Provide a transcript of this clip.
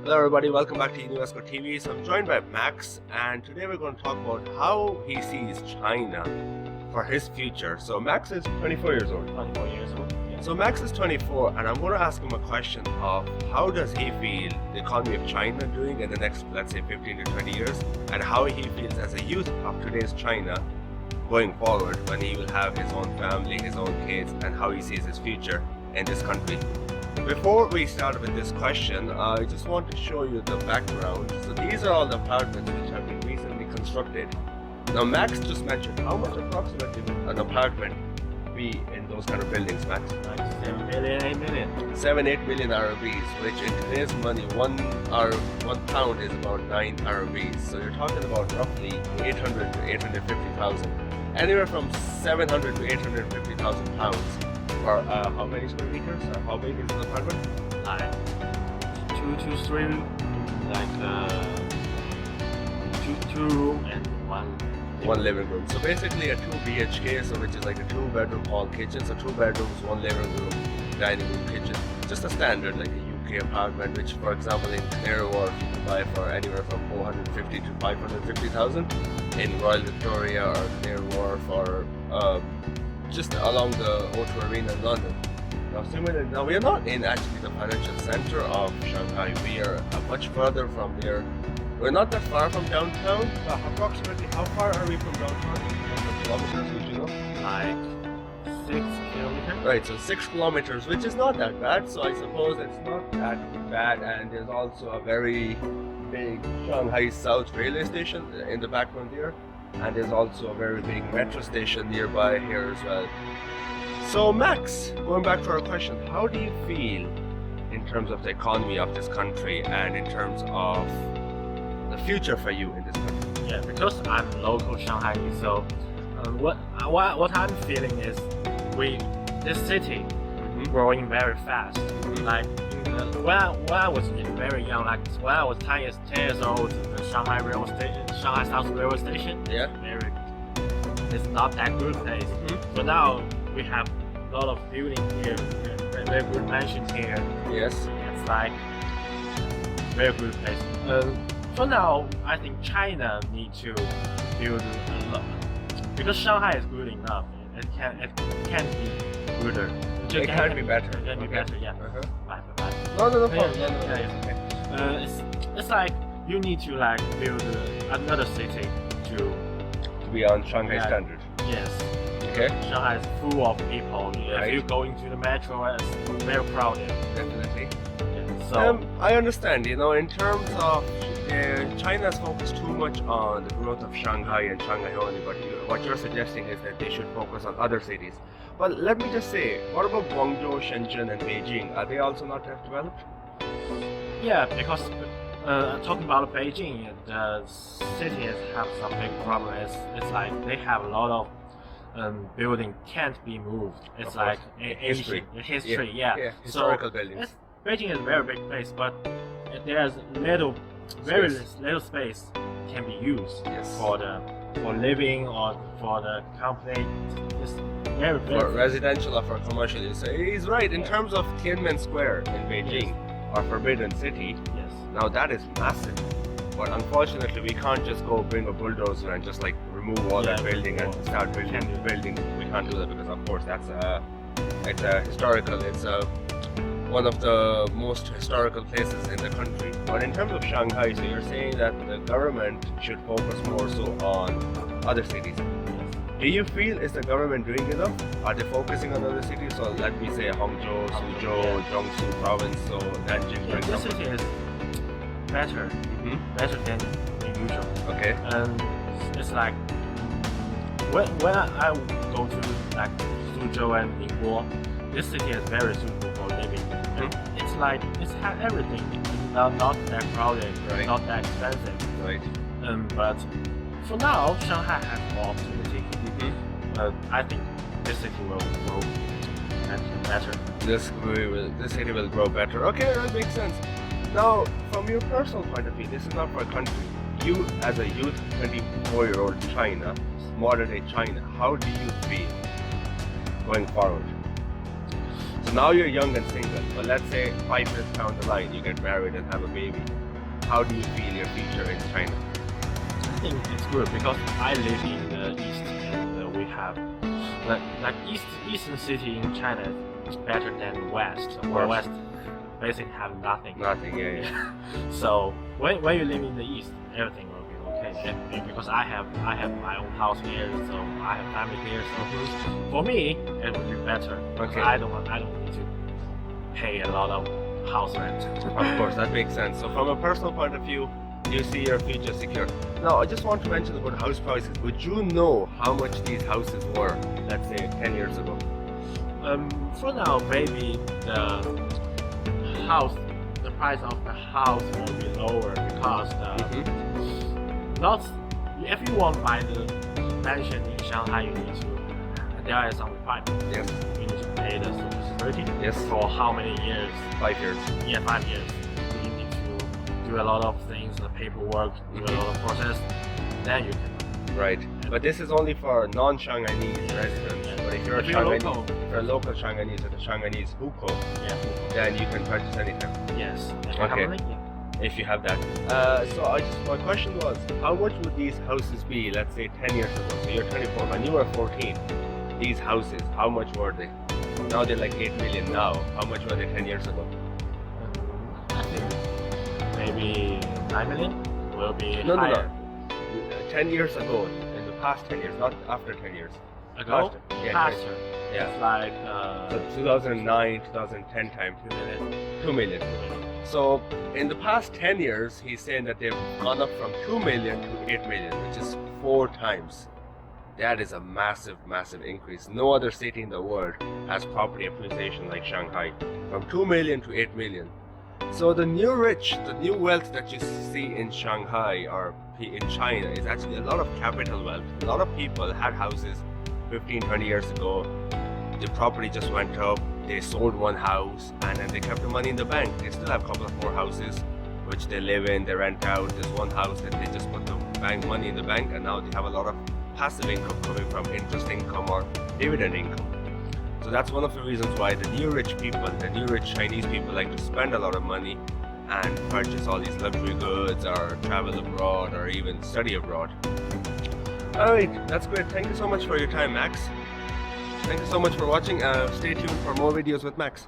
Hello everybody, welcome back to Univesco TV. So I'm joined by Max, and today we're going to talk about how he sees China for his future. So Max is 24 years old. 24 years old. Yeah. So Max is 24, and I'm going to ask him a question of how does he feel the economy of China doing in the next, let's say, 15 to 20 years, and how he feels as a youth of today's China going forward when he will have his own family, his own kids, and how he sees his future in this country. Before we start with this question, I just want to show you the background. So these are all the apartments which have been recently constructed. Now Max just mentioned how much approximately would an apartment be in those kind of buildings, Max? Like 7 million, 8 million. 7-8 million RMBs, which in today's money, one pound is about 9 RMBs. So you're talking about roughly 800 to 850,000. Anywhere from 700 to 850,000 pounds. For how many square meters? Or how big is the apartment? Like 2 to 3, like two room and one living room. So basically a 2 BHK, so which is like a 2-bedroom hall kitchen. So 2 bedrooms, 1 living room, dining room, kitchen. Just a standard like a UK apartment, which for example in Canary Wharf you can buy for anywhere from 450 to 550,000 in Royal Victoria or Canary Wharf or just along the O2 Arena in London. Now we are not in actually the financial center of Shanghai. We are much further from there. We're not that far from downtown. Approximately how far are we from downtown? Kilometers, would you know? like 6 kilometers. Right, so 6 kilometers, which is not that bad. So I suppose it's not that bad. And there's also a very big Shanghai South railway station in the background there. And there's also a very big metro station nearby here as well. So Max, going back to our question, how do you feel in terms of the economy of this country and in terms of the future for you in this country? Yeah, because I'm local Shanghai, so what I'm feeling is this city growing very fast. Like when I was very young, like when I was 10 years old, the Shanghai South Railway Station, it's not that good place. So now we have a lot of buildings here, very good mansions here. Yes. It's like very good place. For now, I think China needs to build a lot because Shanghai is good enough. It can be gooder. It can be better. It can be better, yeah. Bye. No problem. It's like you need to like build another city to be on Shanghai standard. Yes. Okay. Shanghai is full of people. Right. If you go into the metro, it's very crowded. Definitely. Yeah. So I understand. You know, in terms of China's focused too much on the growth of Shanghai and Shanghai only, but what you're suggesting is that they should focus on other cities. But let me just say, what about Guangzhou, Shenzhen, and Beijing? Are they also not that developed? yeah, because talking about Beijing, the city have some big problem. It's like they have a lot of building can't be moved. It's like history. Yeah. Historical buildings. Beijing is a very big place, but there's very little space can be used for living or for the company. It's very for residential or for commercial. You say he's right. In terms of Tiananmen Square in Beijing, or Forbidden City, now that is massive. But unfortunately, we can't just go bring a bulldozer and just like remove all that building and start building new buildings. We can't do that because, of course, it's a historical. It's one of the most historical places in the country. But in terms of Shanghai, so you're saying that the government should focus more so on other cities. Do you feel is the government doing enough? Are they focusing on other cities? So let me say Hangzhou, Suzhou, Jiangsu province, so Nanjing, for this example. city is better than usual. Okay. And it's like when I go to like Suzhou and Ningbo, this city is very suitable for living. It's like it has everything. It's not that crowded, not that expensive. Right. But for now, Shanghai has more opportunity. I think this city will grow better. This city will grow better. Okay, that makes sense. Now, from your personal point of view, this is not for a country. You, as a youth, 24-year-old China, modern day China, how do you feel going forward? So now you're young and single. But let's say 5 years down the line, you get married and have a baby. How do you feel your future in China? I think it's good because I live in the east and we have like eastern city in China is better than west. Or west basically have nothing. Nothing, yeah. So when you live in the east, everything will be okay. And because I have my own house here, so I have family here. So for me, it would be better. Okay. I don't need to pay a lot of house rent. Of course, that makes sense. So from a personal point of view, you see your future secure. Now, I just want to mention about house prices. Would you know how much these houses were, let's say, 10 years ago? For now, maybe the price of the house will be lower because not if you want to buy the mansion in Shanghai, you need to there are some requirements. Yes. You need to pay the social security. Yes. For how many years? 5 years. Yeah, 5 years. You need to do a lot of things, the paperwork, do a lot of process. Then you can. Right. But this is only for non-Shanghainese residents. But if you're a local Shanghainese with a Shanghainese hukou, then you can purchase anything. Yes. Okay. If you have that. So my question was, how much would these houses be, let's say 10 years ago? So you're 24, when you were 14, these houses, how much were they? Now they're like 8 million now. How much were they 10 years ago? I think maybe 9 million will be higher. No. 10 years ago, in the past 10 years, not after 10 years. Ago? Faster. Yeah. It's like so 2009, 2010 time. 2 million. So in the past 10 years, he's saying that they've gone up from 2 million to 8 million, which is 4 times. That is a massive, massive increase. No other city in the world has property appreciation like Shanghai, from 2 million to 8 million. So the new rich, the new wealth that you see in Shanghai or in China is actually a lot of capital wealth. A lot of people had houses 15, 20 years ago. The property just went up, they sold one house and then they kept the money in the bank. They still have a couple of more houses which they live in, they rent out. There's one house that they just put the bank money in the bank and now they have a lot of passive income coming from interest income or dividend income. So that's one of the reasons why the new rich people, the new rich Chinese people like to spend a lot of money and purchase all these luxury goods or travel abroad or even study abroad. Alright, that's great. Thank you so much for your time, Max. Thank you so much for watching. Stay tuned for more videos with Max.